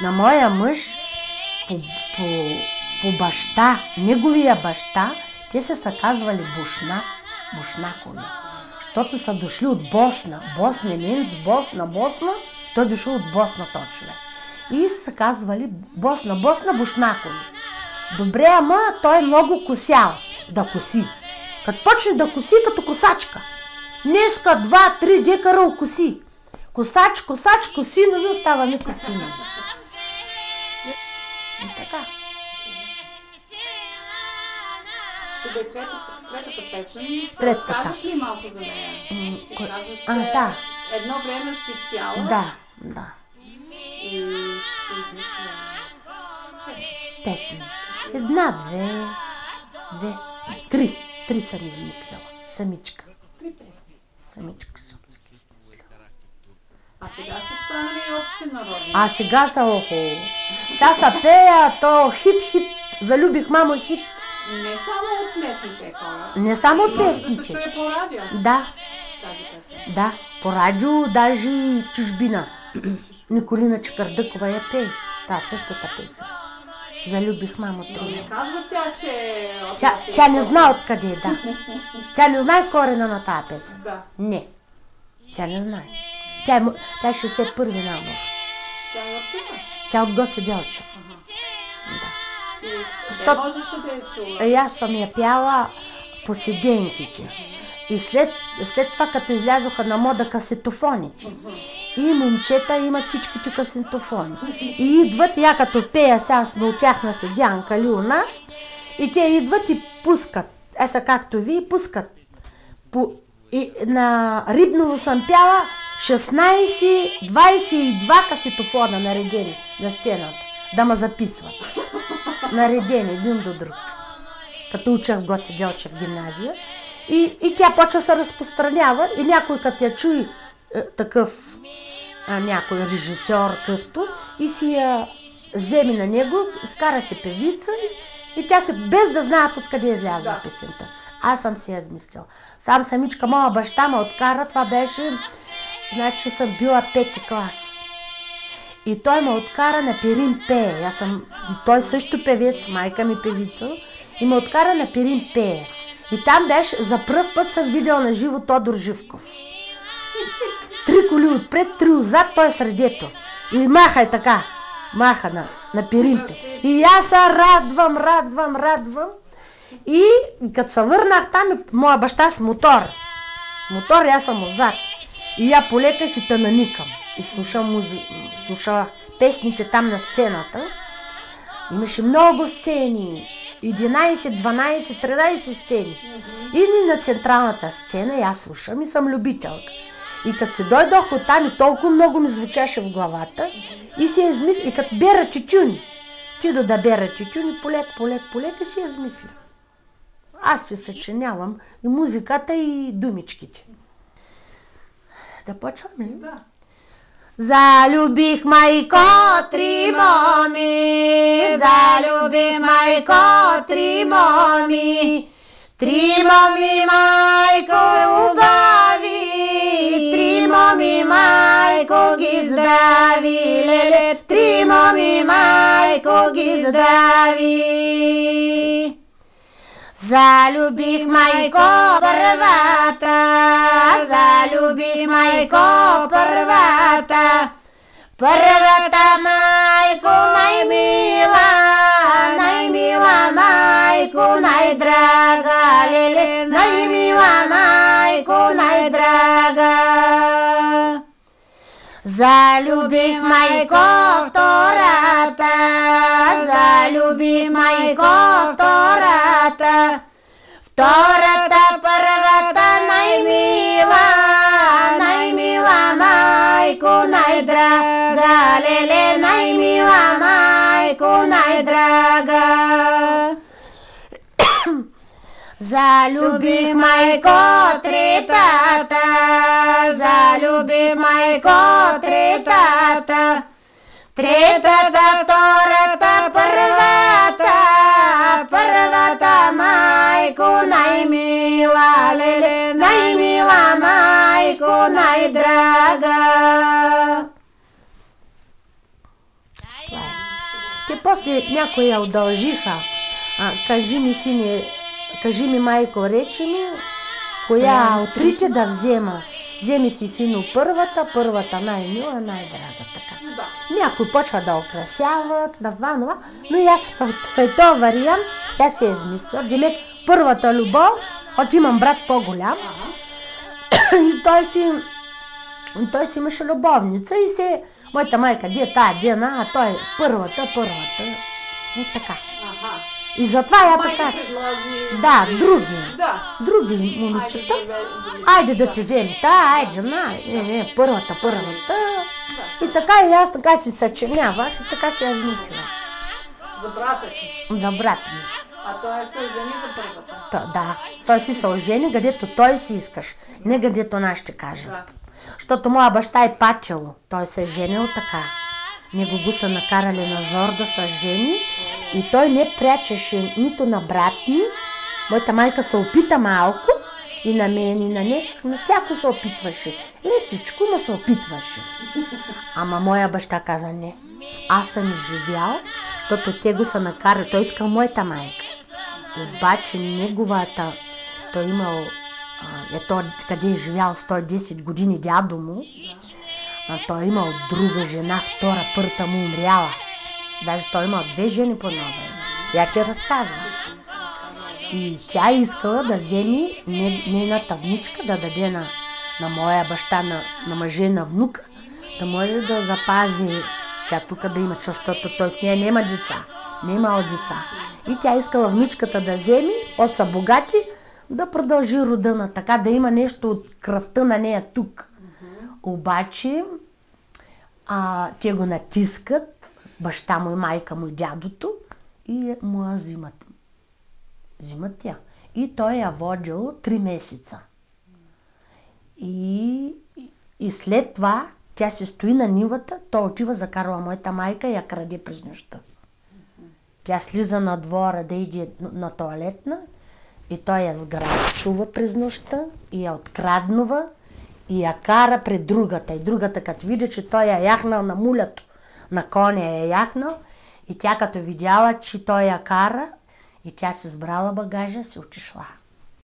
на моя мъж по баща, неговия баща, те са казвали бушнакови. Защото са дошли от Босна. Босненец, Босна, той дошъл от Босна точно. И са казвали Босна, бушнакови. Добре, ама той много косял да коси. Като почне да коси като косачка. Днеска 2-3 декара окоси. Косач, косинови, оставаме косинови. И така. Третата песен, Третата. ли малко за нея? Ти казваш, че да. едно време си пяла. Да. И си измисля песни. Една, две, три. Три съм измисляла. Самичка. 3 песни. Самичка съм си измисляла. А сега са станали общи народни. А сега са охо. Сега са пея, то хит. Залюбих мамо хит. Не само от местните хора. Не само от Може да се местните. чуе по радио. Да, Тази песен. да. По радио, даже и в чужбина. Николина Чекърдъкова я пее. Та същата песен. Залюбих мамо Но три. не казва тя, че... Тя не знае откъде е, да. Тя не знае корена на тази песен. Да. Не. Тя не знае. Тя е 61-ви набор. Тя е от тук. Тя от Гоце Делчев. Да. И Що- къде можеше да я чува? И аз съм я пяла по седенките. И след това, като излязоха на мода касетофоните. И момчета имат всичките касетофони. И идват, я като пея, сега сме от тях на седянка ли у нас, и те идват и пускат. Са както ви, пускат. И на Рибново съм пяла 16-22 касетофона наредени на сцената. Да ме записват. Наредени един до друг. Като учех в Гоце Делчев гимназия. И тя почва се разпространява и някой като я чуи такъв някой режисьор къвто и си я вземе на него, скара се певица и тя се без да знаят откъде е излязла песента. Аз съм си я измислила. Сам самичка моя баща ме откара, това беше, значи съм била 5-ти клас. И той ме откара на Пирин пее. Той също певец, майка ми певица, и ме откара на Пирин пее. И там беше, за пръв път съм видела на живо Тодор Живков. 3 коли отпред, 3 отзад, той е средето. И маха е така, маха на Пиринпе. И аз се радвам. И като се върнах там, моя баща с мотор. Мотор, аз съм отзад. И я полека си наникам. И слушах песните там на сцената. Имаше много сцени. 11, 12, 13 сцени. И на централната сцена, и аз слушам и съм любителка. И като се дойдох оттам и толкова много ми звучеше в главата, и си я измисля, и като бера тютюни, да бера тютюни, полека си я измисля. Аз се съчинявам и музиката, и думичките. Да почваме ли? Да. Залюбих майко 3 моми, залюбих майко 3 моми, 3 моми майко убави, 3 моми майко ги здрави, леле, 3 моми майко ги здрави. Залюбих майко първата, залюбих майко първата, първата майко най-мила майко най-драга, леле, най-мила майко най-драга. Залюбих майко втората, залюбих майко втората, втората първата най-мила майко най-драга, леле, най-мила майко най-драга. Залюбих майко третата, залюбих майко третата, третата, втората, първата майко най-мила, леле, най-мила майко най-драга. че после някои я удължиха. Кажи ми, сине, кажи ми, майко, речи ми, коя отрича да взема. Вземи си, сино, първата най-мила, най-драга, така. Да. Някой почва да украсяват, да това, но и аз в този вариант, аз си измисля, демек първата любов, от имам брат по-голям, и той си имаше любовница и се, моята майка, де тая дена, а той първата. И така. Аха. И затова я така си. Да, други момичета. Айде да ти вземи айде, първата. И така и аз така си съчинявах и така си аз мисля. За брата ти? За брат ми. А той се ожени за първата? Да, той си се ожени, където той си искаш, не където нас ще кажат. Да. Защото моя баща е патило, той се е женил така. Него го са накарали на зор да се жени и той не прячеше нито на брат ми. Моята майка се опита малко и на мен, и на не, на всяко се опитваше. Лекичко, но се опитваше. Ама моя баща каза не. Аз съм живял, защото те го са накарали. Той искал моята майка. Обаче неговата, той имал, къде е живял 110 години дядо му, той имал друга жена, втора, първата му умряла. Даже той имал 2 жени по нова. Я ти разказвам. И тя искала да вземи нейната внучка, да даде на моя баща, на мъже, на внука, да може да запази тя тук да има, защото той с нея няма деца. Не имала деца. И тя искала внучката да вземи, от са богати, да продължи рода на така, да има нещо от кръвта на нея тук. Обаче, те го натискат, баща му и майка му и дядото, и му я взимат. Взимат тя. И той я водил 3 месеца. И след това тя се стои на нивата, той отива, закарва моята майка и я краде през нощта. Тя слиза на двора да иде на тоалетна и той я сграчува през нощта и я откраднува и я кара пред другата. И другата като види, че той я яхнал на мулято, на коня я яхнал и тя като видяла, че той я кара и тя си сбрала багажа, си отишла.